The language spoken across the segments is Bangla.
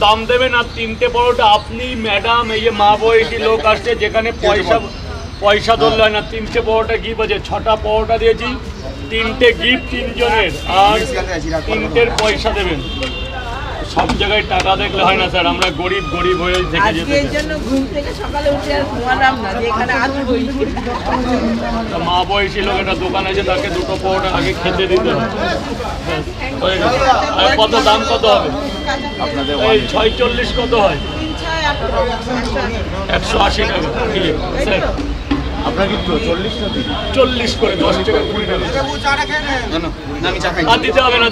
দাম দেবেন আর 3টে পরোটা আপনি ম্যাডাম এই যে মা বয়সী লোক আসছে যেখানে পয়সা ধরলে হয় না 3টে পরোটা গিফট আছে 6টা পরোটা দিয়েছি 3টে গিফট 3 জনের আর 3টের পয়সা দেবেন সব জায়গায় টাকা দেখলে হয় না স্যার আমরা গরিব হয়ে থেকে যেতে মা বয়সী লোক একটা দোকান আছে তাকে 2টো পরোটা আগে খেতে দিতে হবে আর কত দাম কত হবে আপনাদের এই 46 কত হয় 180 টাকা স্যার আপনার কি 40 করে 10 টাকা 20 টাকা আর দিতে হবে না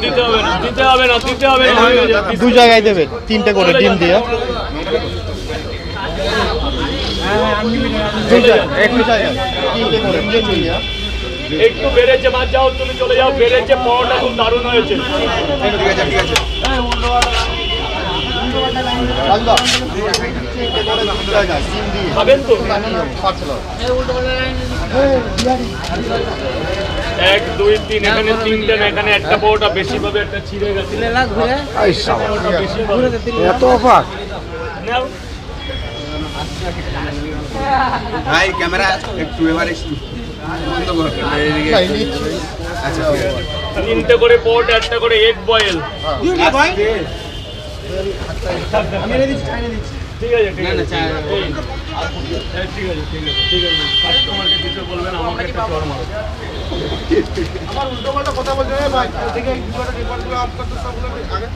দু জায়গায় দেবে 3টে করে ডিম দিয়ে একটু বেড়েছে মা যাও তুমি চলে যাও বেড়েছে পরোটা খুব দারুণ হয়েছে ঠিক আছে খাবেন তো 1 2 3 এখানে 3টে এখানে একটা পরোটা বেশি পাবে একটা ছিঁড়ে গেছে এত অফার ভাই ক্যামেরা একটু এবারে বন্ধ করো আচ্ছা 3টে করে পরোটা একটা করে এগ বয়েল ভাই ঠিক আছে কাস্টমারকে কিছু বলবেন আমাকে একটা চড় মারো আমার উল্টো পাল্টা কথা বলছে ভাই থেকে ভিডিওটা রেকর্ড করে অফ করতে সব আগে